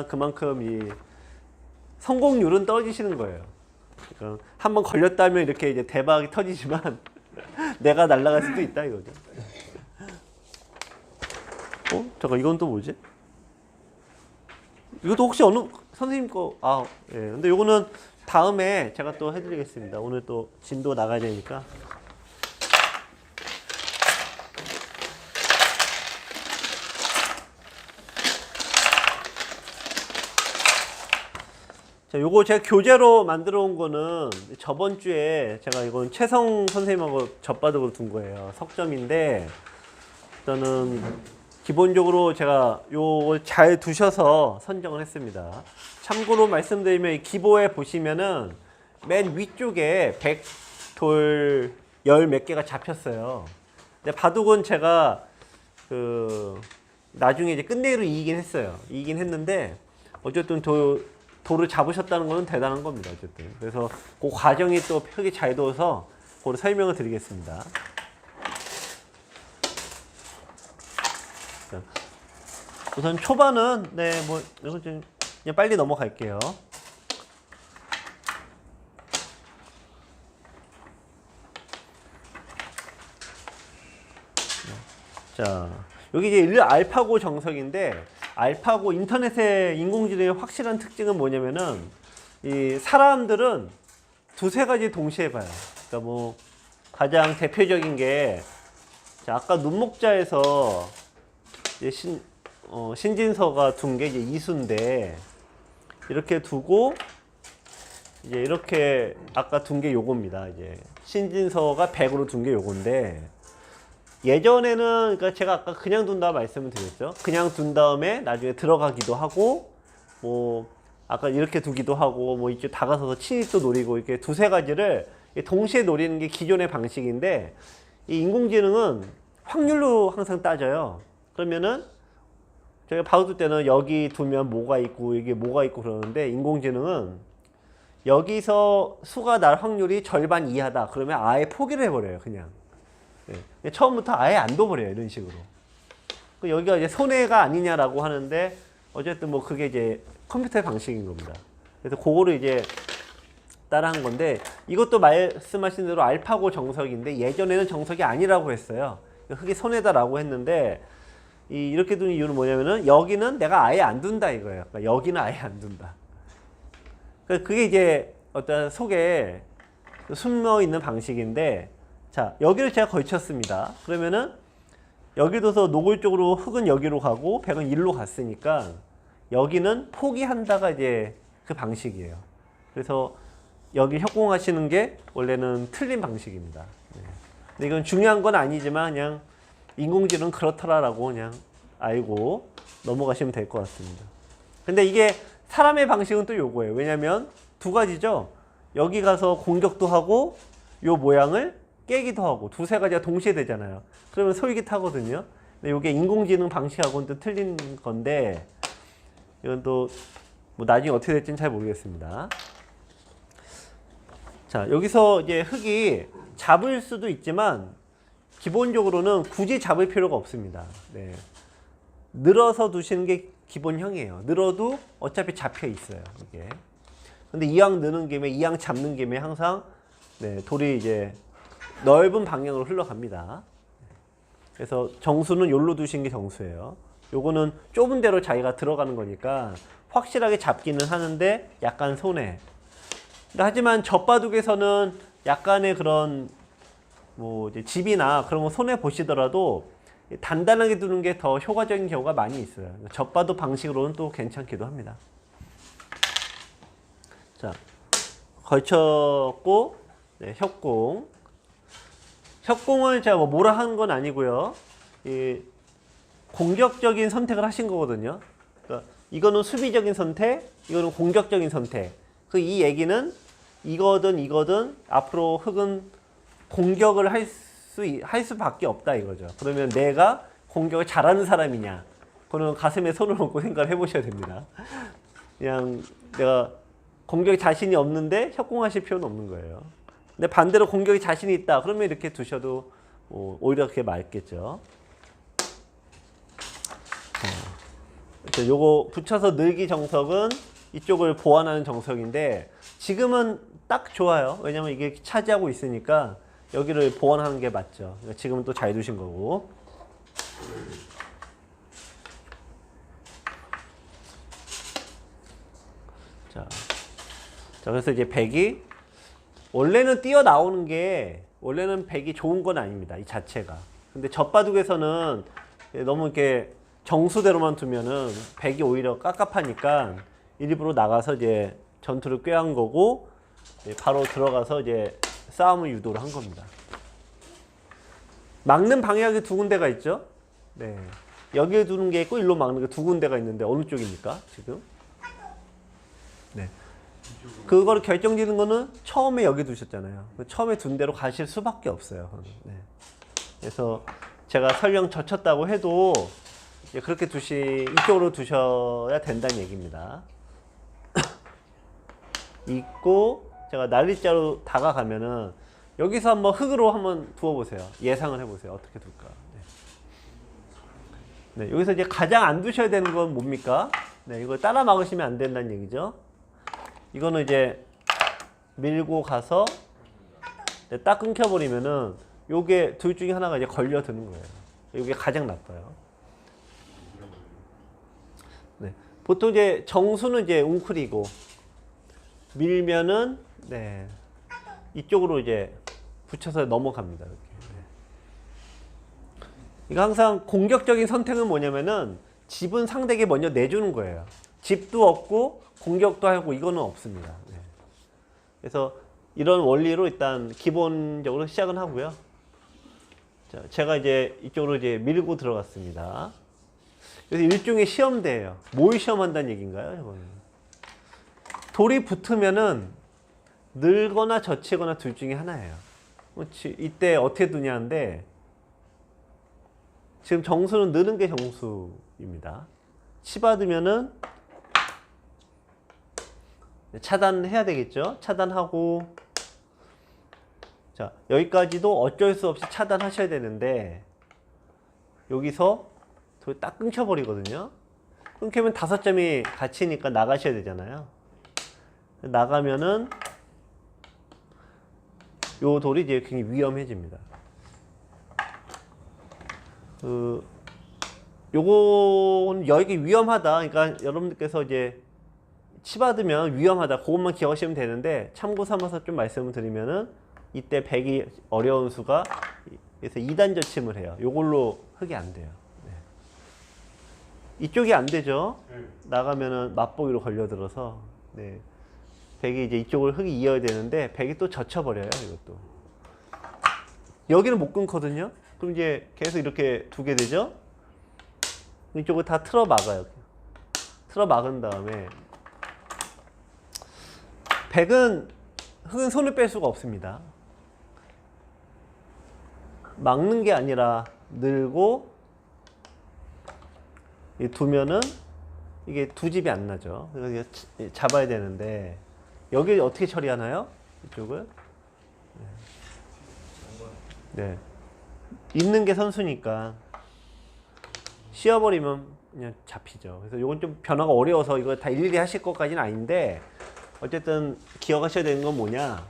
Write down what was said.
그만큼 이 성공률은 떨어지시는 거예요. 그러니까 한번 걸렸다면 이렇게 이제 대박이 터지지만 내가 날아갈 수도 있다 이거죠. 잠깐 이건 또 뭐지? 이것도 혹시 어느 선생님 거? 예. 근데 요거는 다음에 제가 또 해드리겠습니다. 오늘 또 진도 나가야 되니까. 자, 요거 제가 교재로 만들어 온 거는 저번 주에 제가 이건 최성 선생님하고 젖바둑으로 둔 거예요. 석점인데 일단은 기본적으로 제가 요걸 잘 두셔서 선정을 했습니다. 참고로 말씀드리면 이 기보에 보시면은 맨 위쪽에 100돌 10몇 개가 잡혔어요. 근데 바둑은 제가 나중에 이제 끝내기로 이기긴 했어요. 이기긴 했는데 어쨌든 돌을 잡으셨다는 것은 대단한 겁니다. 어쨌든. 그래서 그 과정이 또 흙이 잘 둬서 그걸 설명을 드리겠습니다. 자, 우선 초반은 이거 좀 그냥 빨리 넘어갈게요. 자, 여기 이제 알파고 정석인데 알파고 인터넷의 인공지능의 확실한 특징은 뭐냐면은 이 사람들은 두세 가지 동시에 봐요. 그러니까 뭐 가장 대표적인 게 자, 아까 눈목자에서 이제 신진서가 둔 게 이제 이수인데 이렇게 두고 이제 이렇게 아까 둔 게 요겁니다. 이제 신진서가 100으로 둔 게 요건데 예전에는 그러니까 제가 아까 그냥 둔다 말씀을 드렸죠. 그냥 둔 다음에 나중에 들어가기도 하고 뭐 아까 이렇게 두기도 하고 뭐 이쪽 다가서서 친입도 노리고 이렇게 두세 가지를 동시에 노리는 게 기존의 방식인데 이 인공지능은 확률로 항상 따져요. 그러면은 저희가 바둑둘 때는 여기 두면 뭐가 있고 이게 뭐가 있고 그러는데 인공지능은 여기서 수가 날 확률이 절반 이하다. 그러면 아예 포기를 해버려요. 그냥. 네. 처음부터 아예 안 둬버려요. 이런 식으로. 여기가 이제 손해가 아니냐라고 하는데 어쨌든 뭐 그게 이제 컴퓨터의 방식인 겁니다. 그래서 그거를 이제 따라한 건데 이것도 말씀하신 대로 알파고 정석인데 예전에는 정석이 아니라고 했어요. 흙이 손해다라고 했는데 이렇게 두는 이유는 뭐냐면은 여기는 내가 아예 안 둔다 이거예요. 그러니까 여기는 아예 안 둔다. 그게 이제 어떤 속에 숨어 있는 방식인데 자, 여기를 제가 걸쳤습니다. 그러면은 여기 둬서 노골적으로 흙은 여기로 가고 백은 일로 갔으니까 여기는 포기한다가 이제 그 방식이에요. 그래서 여기 협공하시는 게 원래는 틀린 방식입니다. 네. 근데 이건 중요한 건 아니지만 그냥 인공지능은 그렇더라라고 그냥 알고 넘어가시면 될 것 같습니다. 근데 이게 사람의 방식은 또 요거예요. 왜냐면 두 가지죠. 여기 가서 공격도 하고 요 모양을 깨기도 하고 두세 가지가 동시에 되잖아요. 그러면 솔깃하거든요. 근데 이게 인공지능 방식하고는 또 틀린 건데 이건 또 뭐 나중에 어떻게 될지는 잘 모르겠습니다. 자, 여기서 이제 흙이 잡을 수도 있지만 기본적으로는 굳이 잡을 필요가 없습니다. 네. 늘어서 두시는 게 기본형이에요. 늘어도 어차피 잡혀 있어요. 이게. 근데 이왕 느는 김에 이왕 잡는 김에 항상 돌이 이제 넓은 방향으로 흘러갑니다. 그래서 정수는 여기로 두신 게 정수예요. 요거는 좁은 데로 자기가 들어가는 거니까 확실하게 잡기는 하는데 약간 손해. 하지만 젖바둑에서는 약간의 그런 뭐 이제 집이나 그런 거 손해 보시더라도 단단하게 두는 게 더 효과적인 경우가 많이 있어요. 젖바둑 방식으로는 또 괜찮기도 합니다. 자, 걸쳤고 협공. 협공을 제가 뭐라 한 건 아니고요. 공격적인 선택을 하신 거거든요. 그러니까 이거는 수비적인 선택, 이거는 공격적인 선택. 이 얘기는 이거든 앞으로 흙은 공격을 할 수밖에 없다 이거죠. 그러면 내가 공격을 잘하는 사람이냐? 그거는 가슴에 손을 얹고 생각을 해보셔야 됩니다. 그냥 내가 공격에 자신이 없는데 협공하실 필요는 없는 거예요. 근데 반대로 공격에 자신이 있다. 그러면 이렇게 두셔도 오히려 그게 맞겠죠. 그래서 요거 붙여서 늘기 정석은 이쪽을 보완하는 정석인데 지금은 딱 좋아요. 왜냐면 이게 차지하고 있으니까 여기를 보완하는 게 맞죠. 그러니까 지금은 또 잘 두신 거고. 자, 그래서 이제 백이 원래는 뛰어나오는 게 원래는 백이 좋은 건 아닙니다. 이 자체가. 근데 젖바둑에서는 너무 이렇게 정수대로만 두면은 백이 오히려 깝깝하니까 일부러 나가서 이제 전투를 꾀한 거고 바로 들어가서 이제 싸움을 유도를 한 겁니다. 막는 방향이 두 군데가 있죠. 네. 여기에 두는 게 있고 일로 막는 게 두 군데가 있는데 어느 쪽입니까 지금? 네. 그걸 결정짓는 거는 처음에 여기 두셨잖아요. 처음에 둔 대로 가실 수밖에 없어요. 네. 그래서 제가 설령 젖혔다고 해도 그렇게 이쪽으로 두셔야 된다는 얘기입니다. 있고 제가 난리자로 다가가면은 여기서 한번 흙으로 한번 두어보세요. 예상을 해보세요. 어떻게 둘까? 네. 네, 여기서 이제 가장 안 두셔야 되는 건 뭡니까? 네, 이거 따라 막으시면 안 된다는 얘기죠. 이거는 이제 밀고 가서 딱 끊겨버리면은 요게 둘 중에 하나가 이제 걸려드는 거예요. 요게 가장 나빠요. 네. 보통 이제 정수는 이제 웅크리고 밀면은 네. 이쪽으로 이제 붙여서 넘어갑니다. 이렇게. 네. 이거 항상 공격적인 선택은 뭐냐면은 집은 상대에게 먼저 내주는 거예요. 집도 없고 공격도 하고 이거는 없습니다. 네. 그래서 이런 원리로 일단 기본적으로 시작은 하고요. 자, 제가 이제 이쪽으로 이제 밀고 들어갔습니다. 그래서 일종의 시험대예요. 뭘 시험한다는 얘기인가요? 이거는. 돌이 붙으면은 늘거나 젖히거나 둘 중에 하나예요. 이때 어떻게 두냐인데 지금 정수는 느는 게 정수입니다. 치받으면은 차단해야 되겠죠. 차단하고 자 여기까지도 어쩔 수 없이 차단하셔야 되는데 여기서 딱 끊겨버리거든요. 끊기면 5점이 갇히니까 나가셔야 되잖아요. 나가면은 요 돌이 이제 굉장히 위험해집니다. 요거는 여기 위험하다. 그러니까 여러분들께서 이제 치받으면 위험하다. 그것만 기억하시면 되는데 참고 삼아서 좀 말씀을 드리면은 이때 백이 어려운 수가 그래서 2단 젖힘을 해요. 요걸로 흙이 안 돼요. 네. 이쪽이 안 되죠. 나가면은 맛보기로 걸려들어서 네. 백이 이제 이쪽을 흙이 이어야 되는데 백이 또 젖혀버려요. 이것도 여기는 못 끊거든요. 그럼 이제 계속 이렇게 두게 되죠. 이쪽을 다 틀어 막아요. 틀어 막은 다음에 백은 흙은 손을 뺄 수가 없습니다. 막는 게 아니라 늘고 두면은 이게 두 집이 안 나죠. 그래서 잡아야 되는데 여기 어떻게 처리하나요? 이쪽을 네. 있는 게 선수니까 씌워버리면 그냥 잡히죠. 그래서 이건 좀 변화가 어려워서 이거 다 일일이 하실 것까지는 아닌데 어쨌든 기억하셔야 되는 건 뭐냐?